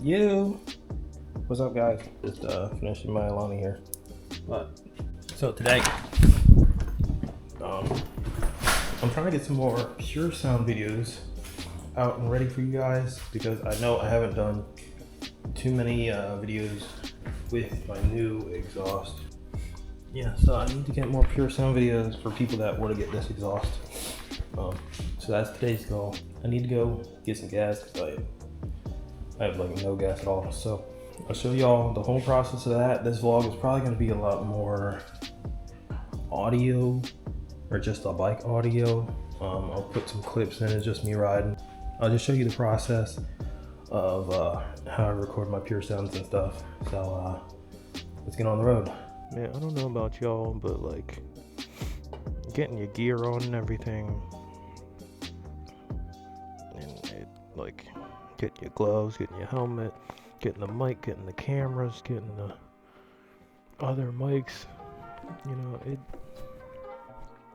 You. What's up, guys? Just finishing my Alani here. So today, I'm trying to get some more pure sound videos out and ready for you guys because I know I haven't done too many videos with my new exhaust. Yeah, so I need to get more pure sound videos for people that want to get this exhaust. So that's today's goal. I need to go get some gas because I have like no gas at all. So I'll show y'all the whole process of that. This vlog is probably going to be a lot more audio or just a bike audio. I'll put some clips in it, just me riding. I'll just show you the process of how I record my pure sounds and stuff. So let's get on the road. Man, I don't know about y'all, but like getting your gear on and everything, and like getting your gloves, getting your helmet, getting the mic, getting the cameras, getting the other mics, you know, it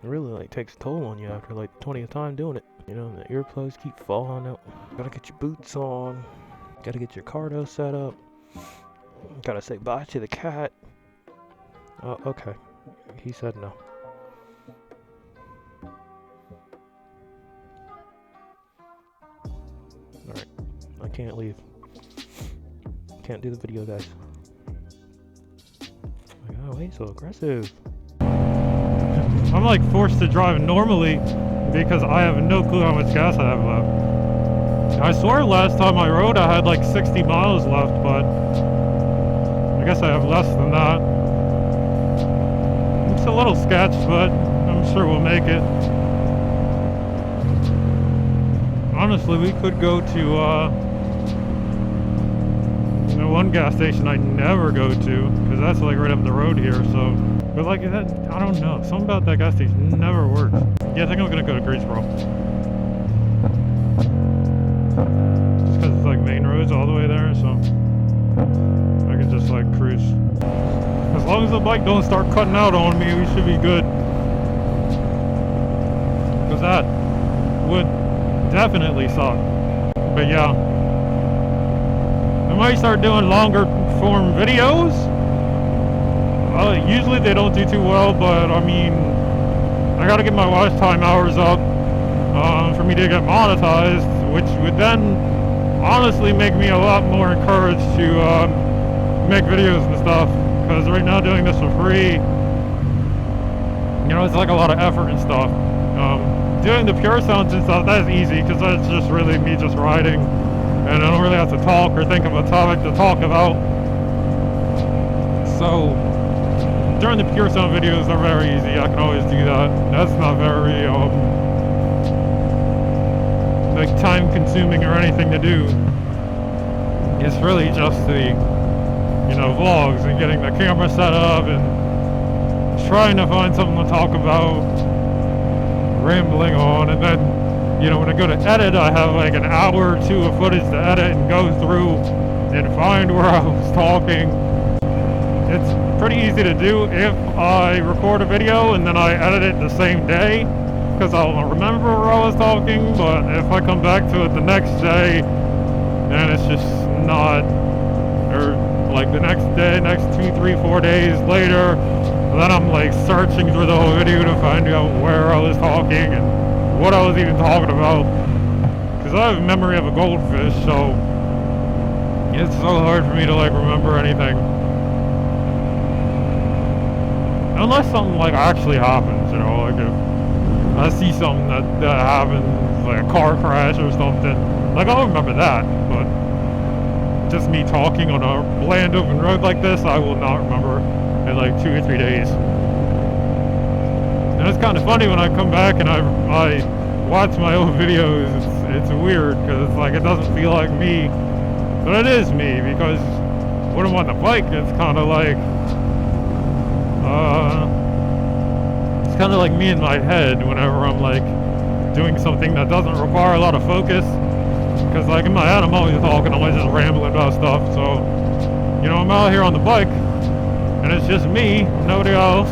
really like takes a toll on you after like the 20th time doing it. You know, the earplugs keep falling out. Gotta get your boots on, gotta get your cardo set up, gotta say bye to the cat. Okay, he said no. Alright, I can't leave. Can't do the video, guys. Like, oh, he's so aggressive. I'm like forced to drive normally because I have no clue how much gas I have left. I swear last time I rode I had like 60 miles left, but I guess I have less than that. It's a little sketch, but I'm sure we'll make it. Honestly, we could go to one gas station I never go to, because that's like right up the road here, so. But like that, I don't know, something about that gas station never works. Yeah, I think I'm gonna go to Greensboro. Just because it's like main roads all the way there, so I can just like cruise. As long as the bike don't start cutting out on me, we should be good. Because that would definitely suck. But yeah, I might start doing longer form videos. Usually they don't do too well, but I mean, I gotta get my watch time hours up for me to get monetized, which would then honestly make me a lot more encouraged to make videos and stuff. Because right now doing this for free, you know, it's like a lot of effort and stuff. Doing the pure sounds and stuff, that's easy because that's just really me just riding, and I don't really have to talk or think of a topic to talk about. So during the pure sound videos, they're very easy. I can always do that. That's not very like time consuming or anything to do. It's really just the, you know, vlogs and getting the camera set up and trying to find something to talk about, rambling on, and then, you know, when I go to edit, I have like an hour or two of footage to edit and go through and find where I was talking. It's pretty easy to do if I record a video and then I edit it the same day, because I'll remember where I was talking, but if I come back to it the next day, then it's just not, or like the next day, next 2, 3, 4 days later, then I'm like searching through the whole video to find out where I was talking and what I was even talking about, because I have a memory of a goldfish, so it's so hard for me to like remember anything. Unless something like actually happens, you know, like if I see something that happens, like a car crash or something, like I'll remember that, but just me talking on a bland open road like this, I will not remember in like 2 or 3 days. And it's kind of funny when I come back and I watch my old videos, it's weird, because it's like it doesn't feel like me, but it is me, because when I'm on the bike, it's kind of like, it's kind of like me in my head whenever I'm like doing something that doesn't require a lot of focus. Because like in my head, I'm always talking, I'm always just rambling about stuff. So, you know, I'm out here on the bike, and it's just me, nobody else.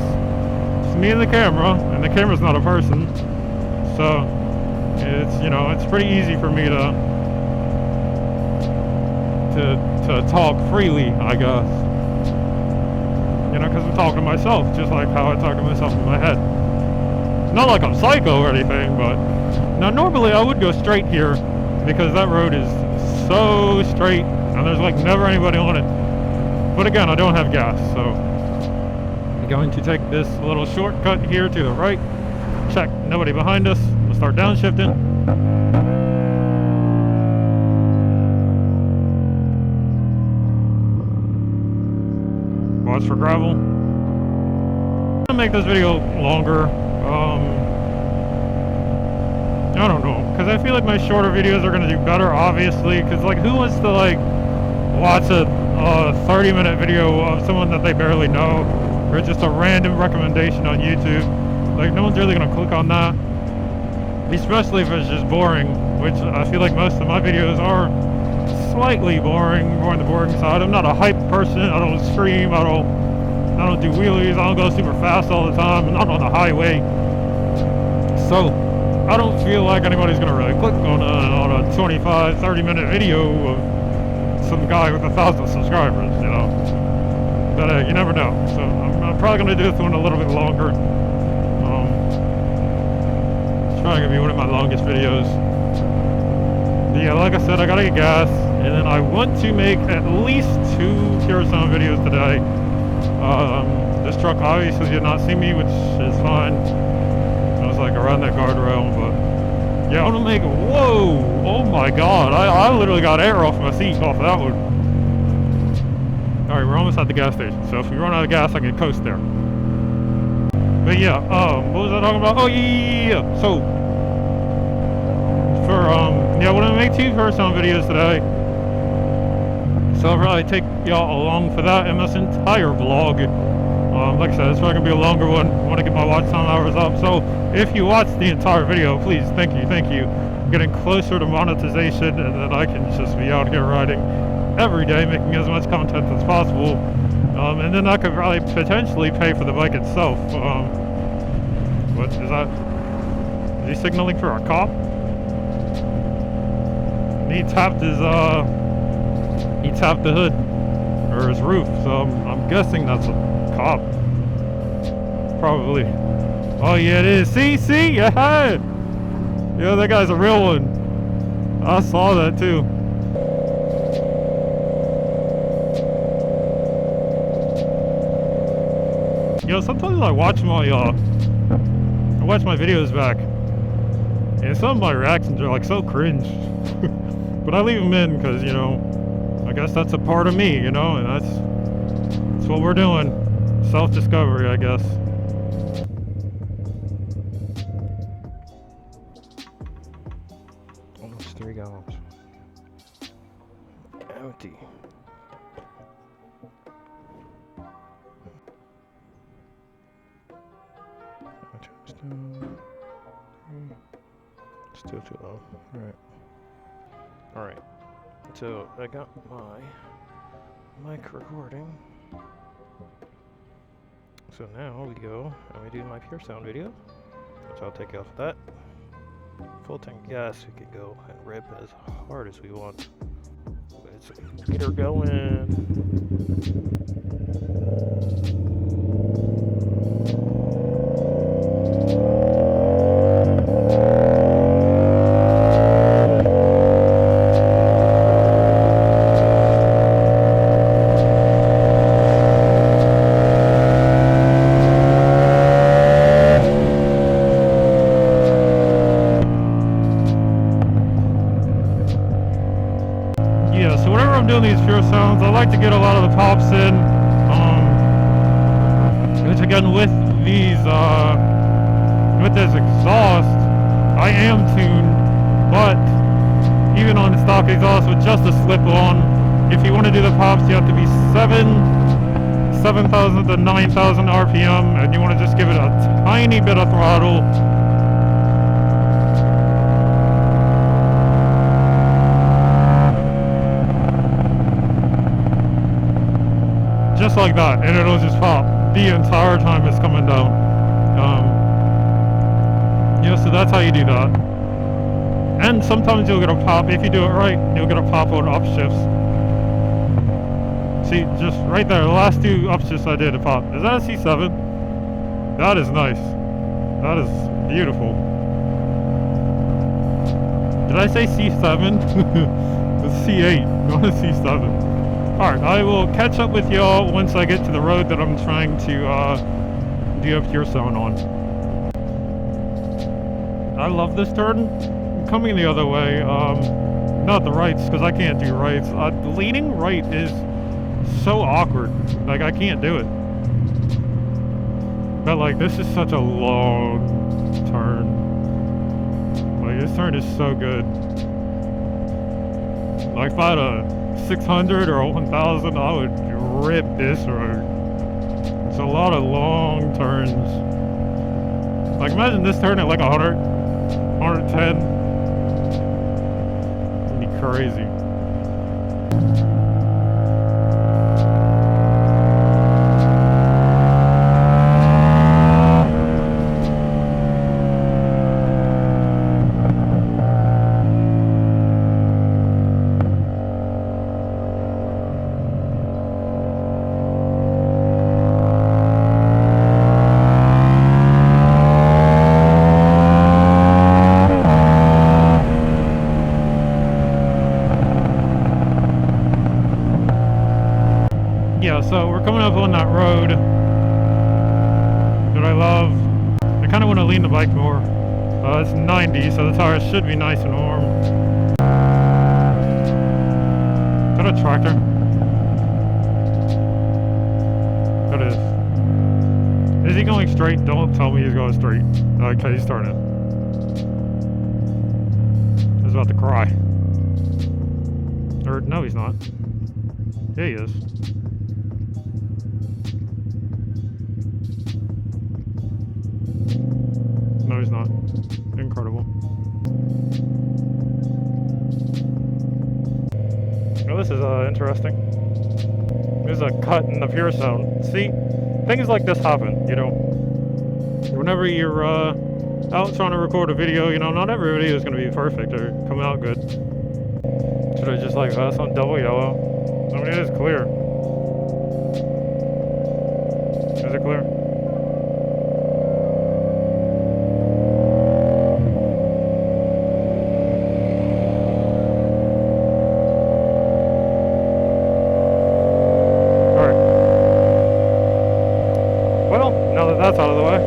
It's me and the camera's not a person. So, it's, you know, it's pretty easy for me to to talk freely, I guess. You know, because I'm talking to myself, just like how I talk to myself in my head. Not like I'm psycho or anything, but now normally I would go straight here because that road is so straight and there's like never anybody on it. But again, I don't have gas, so I'm going to take this little shortcut here to the right. Check nobody behind us. We'll start downshifting. Watch for gravel. I'm gonna make this video longer. I don't know, because I feel like my shorter videos are gonna do better, obviously, because like who wants to like watch a 30-minute video of someone that they barely know, or just a random recommendation on YouTube? Like no one's really gonna click on that, especially if it's just boring, which I feel like most of my videos are slightly boring, more on the boring side. I'm not a hype person. I don't scream. I don't do wheelies. I don't go super fast all the time. I'm not on the highway, so I don't feel like anybody's gonna really click on a 25-30-minute video of some guy with 1,000 subscribers, you know. But you never know. So I'm probably gonna do this one a little bit longer. It's probably gonna be one of my longest videos. But yeah, like I said, I gotta get gas, and then I want to make at least 2 Pure Sound videos today. This truck obviously did not see me, which is fine. I was like around that guardrail, but yeah, I'm gonna make, whoa, oh my god, I literally got air off my seat off of that one. Alright, we're almost at the gas station, so if we run out of gas, I can coast there. But yeah, what was I talking about? Oh yeah. So for yeah, we're gonna make 2 Pure Sound videos today. So I'll probably take y'all along for that in this entire vlog. Like I said, it's probably gonna be a longer one. I want to get my watch time hours up. So if you watch the entire video, please, thank you. I'm getting closer to monetization, and then I can just be out here riding every day, making as much content as possible. And then I could probably potentially pay for the bike itself. What is that? Is he signaling for a cop? He tapped the hood or his roof, so I'm guessing that's a cop. Probably. Oh yeah, it is. See, yeah, that guy's a real one. I saw that too. You know, sometimes I watch my videos back, and some of my reactions are like so cringe. But I leave them in because, you know, I guess that's a part of me, you know, and that's what we're doing. Self-discovery, I guess. Almost 3 gallons. Empty. Still too low. Alright. So I got my mic recording. So now we go and we do my Pure Sound video, which I'll take off of that. Full tank gas, we can go and rip as hard as we want. Let's get her going. These Pure Sounds, I like to get a lot of the pops in, which again with these with this exhaust I am tuned, but even on the stock exhaust with just a slip on, if you want to do the pops you have to be 7,000 to 9,000 RPM, and you want to just give it a tiny bit of throttle. Just like that, and it'll just pop the entire time it's coming down. Yeah, so that's how you do that. And sometimes you'll get a pop, if you do it right, you'll get a pop on upshifts. See, just right there, the last two upshifts I did, it popped. Is that a C7? That is nice. That is beautiful. Did I say C7? It's C8, not a C7. Alright, I will catch up with y'all once I get to the road that I'm trying to do a pure zone on. I love this turn. I'm coming the other way, not the rights, because I can't do rights. Leaning right is so awkward. Like, I can't do it. But, like, this is such a long turn. Like, this turn is so good. Like, if I had a 600 or a 1000, I would rip this road. It's a lot of long turns. Like, imagine this turn at like 100, 110. It'd be crazy. Yeah, so we're coming up on that road that I love. I kind of want to lean the bike more. It's 90, so the tires should be nice and warm. Is that a tractor? That is. Is he going straight? Don't tell me he's going straight. Okay, he's turning. I was about to cry. Or, no, he's not. Yeah, he is. No, he's not. Incredible. Well, this is interesting. There's a cut in the pure zone. See, things like this happen, you know. Whenever you're out trying to record a video, you know, not every video is going to be perfect or come out good. Should I just like pass on double yellow? I mean, it is clear. Is it clear? That's out of the way.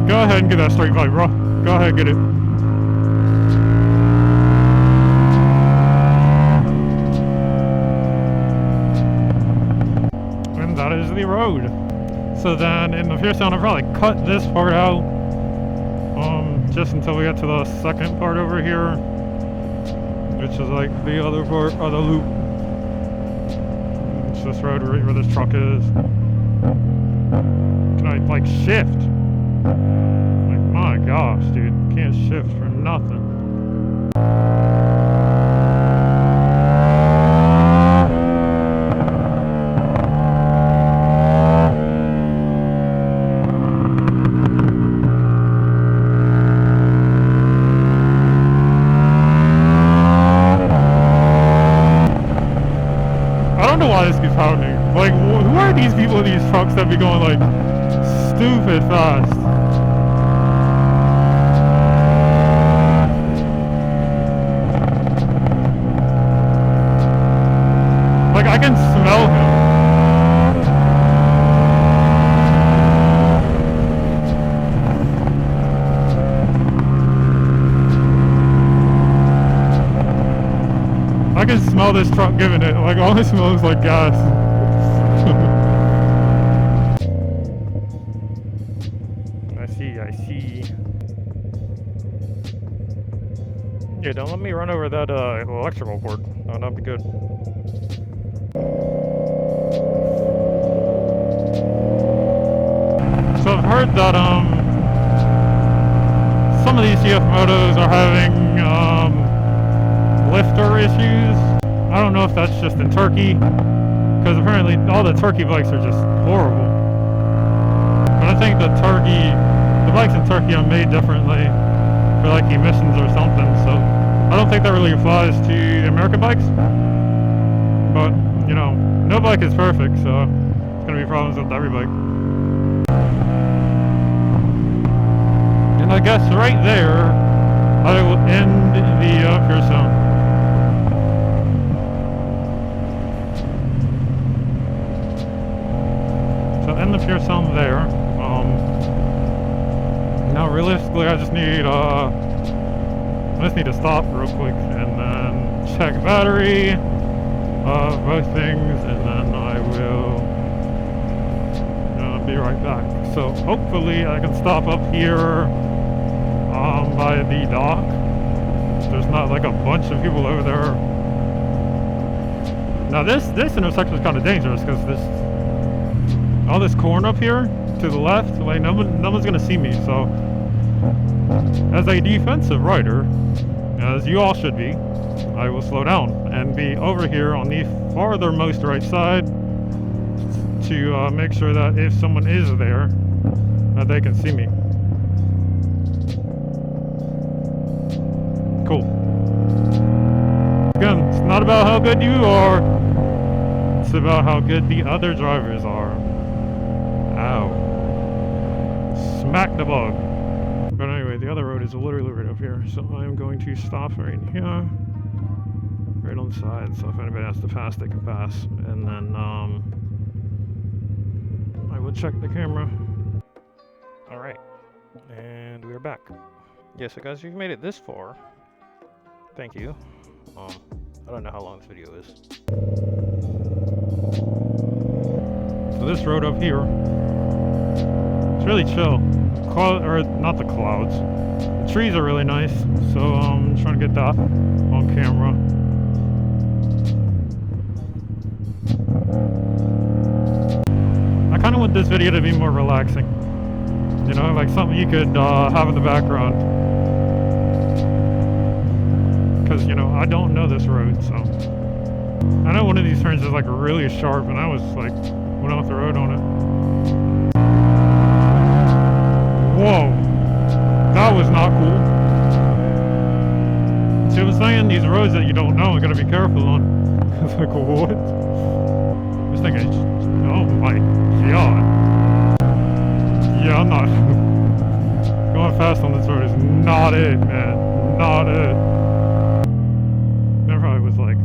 Go ahead and get that straight pipe, bro. Go ahead and get it. And that is the road. So then in the pure zone, I'll probably cut this part out. Just until we get to the second part over here. Which is like the other part of the loop. It's this road right where this truck is. Can I like shift? Like, my gosh, dude, can't shift for nothing. I don't know why this keeps happening. Like, who are these people in these trucks that be going like stupid fast? Like, I can smell him. I can smell this truck giving it. Like, all it smells like gas. Yeah, don't let me run over that electrical cord. Oh, that'd be good. So I've heard that some of these CF motos are having lifter issues. I don't know if that's just in Turkey, because apparently all the Turkey bikes are just horrible. But I think the bikes in Turkey are made differently for like emissions or something. So I don't think that really applies to the American bikes. But you know, no bike is perfect, so it's gonna be problems with every bike. And I guess right there, I will end the pure sound. So end the pure sound there. Now realistically, I just need to stop real quick and then check battery, both things, and then I will be right back. So hopefully I can stop up here by the dock. There's not like a bunch of people over there. Now this intersection is kind of dangerous because all this corn up here to the left, like no one's gonna see me. So as a defensive rider, as you all should be, I will slow down and be over here on the farthermost right side to make sure that if someone is there, that they can see me. Cool. Again, it's not about how good you are, it's about how good the other drivers are. Ow. Smack the bug. But anyway, the other road is literally right up here, so I'm going to stop right here. Right on the side, so if anybody has to pass, they can pass. And then, I will check the camera. Alright. And we're back. Yeah, so guys, you've made it this far. Thank you. I don't know how long this video is. So this road up here, it's really chill. Or not the clouds. The trees are really nice, so I'm trying to get that on camera. I kind of want this video to be more relaxing. You know, like something you could have in the background. Because, you know, I don't know this road, so. I know one of these turns is like really sharp, and I was like, went off the road on it. Whoa, that was not cool. See what I'm saying? These roads that you don't know, you gotta be careful on. It's like, what? This thing is, oh my god. Yeah, I'm not. Going fast on this road is not it, man. Not it. That probably was like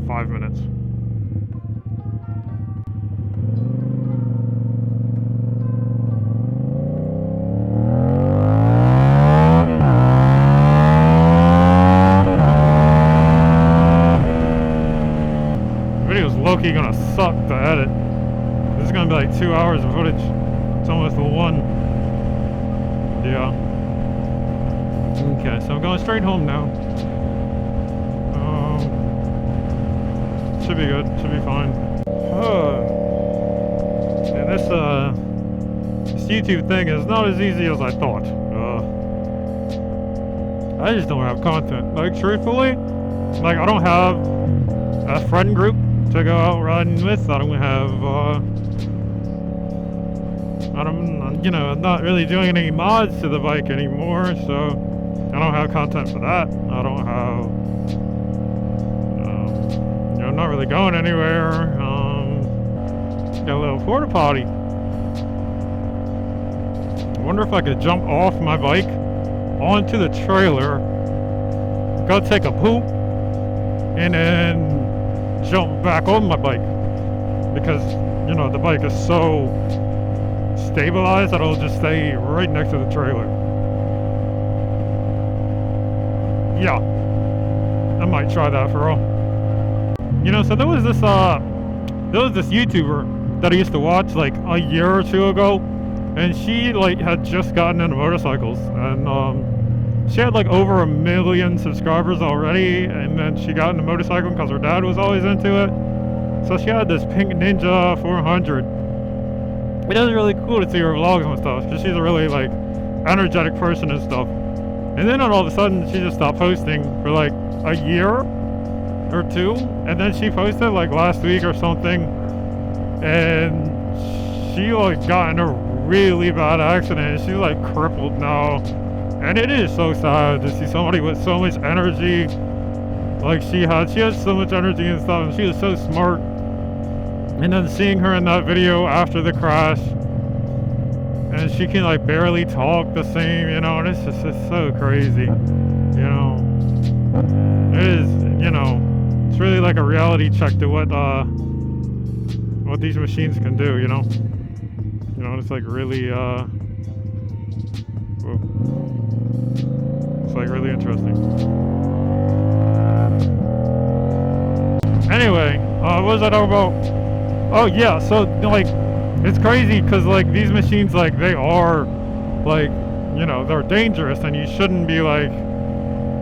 5 minutes. Low-key gonna suck to edit. This is gonna be like 2 hours of footage. It's almost the one. Yeah. Okay, so I'm going straight home now. Should be good. Should be fine. And this YouTube thing is not as easy as I thought. I just don't have content. Like, truthfully, like I don't have a friend group to go out riding with. I don't have, you know, I'm not really doing any mods to the bike anymore, so I don't have content for that. I don't have, you know, I'm not really going anywhere. Got a little porta potty. I wonder if I could jump off my bike onto the trailer, go take a poop, and then jump back on my bike, because you know the bike is so stabilized that it'll just stay right next to the trailer. Yeah, I might try that for all. You know, so there was this YouTuber that I used to watch like a year or two ago, and she like had just gotten into motorcycles, and she had like over 1 million subscribers already, and then she got into motorcycling because her dad was always into it. So she had this pink Ninja 400. It is really cool to see her vlogs and stuff, because she's a really like energetic person and stuff. And then all of a sudden she just stopped posting for like a year or two, and then she posted like last week or something, and she like got in a really bad accident. She's like crippled now, and it is so sad to see somebody with so much energy like she had. She has so much energy and stuff, and she was so smart. And then seeing her in that video after the crash, and she can like barely talk the same, you know, and it's just so crazy, you know. It is, you know, it's really like a reality check to what these machines can do, you know. You know, it's like really whoa. It's like really interesting. Anyway, what was I talking about? Oh yeah, so like it's crazy because like these machines, like they are like, you know, they're dangerous, and you shouldn't be like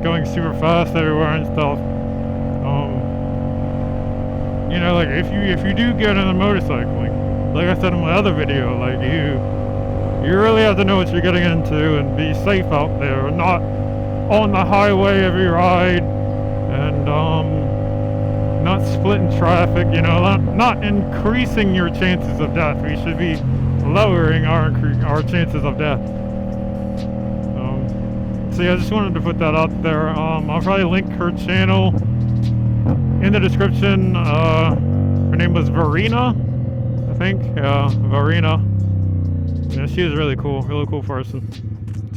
going super fast everywhere and stuff. You know, like if you do get into motorcycling, like I said in my other video, like you really have to know what you're getting into and be safe out there, not on the highway every ride, and not splitting traffic, you know, not increasing your chances of death. We should be lowering our chances of death. So yeah, I just wanted to put that out there. I'll probably link her channel in the description. Her name was Verena, I think. Yeah, Verena. Yeah, she was really cool person.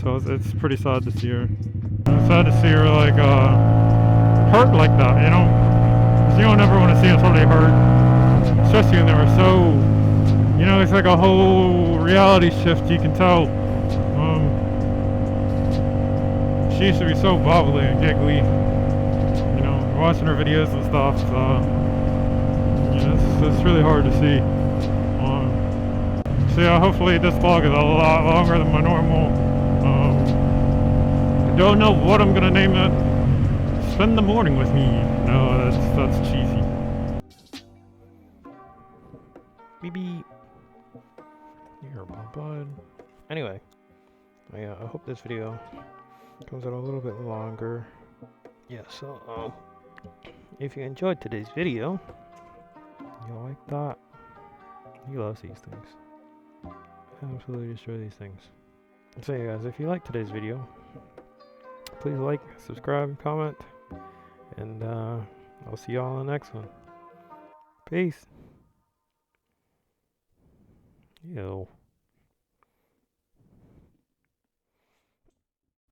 So it's pretty sad to see her. It's sad to see her like hurt like that, you know. You don't ever want to see somebody hurt, especially when they were so, you know, it's like a whole reality shift. You can tell. She used to be so bubbly and giggly, you know, watching her videos and stuff. So, you know, it's really hard to see. So yeah, hopefully this vlog is a lot longer than my normal. I don't know what I'm gonna name it. Spend the morning with me. No, that's cheesy. Maybe you're my bud. Anyway, I hope this video comes out a little bit longer. Yeah, so if you enjoyed today's video, you'll like that. He loves these things. Absolutely destroy these things. So yeah, guys, if you liked today's video, please like, subscribe, comment, and I'll see y'all on the next one. Peace. Yo.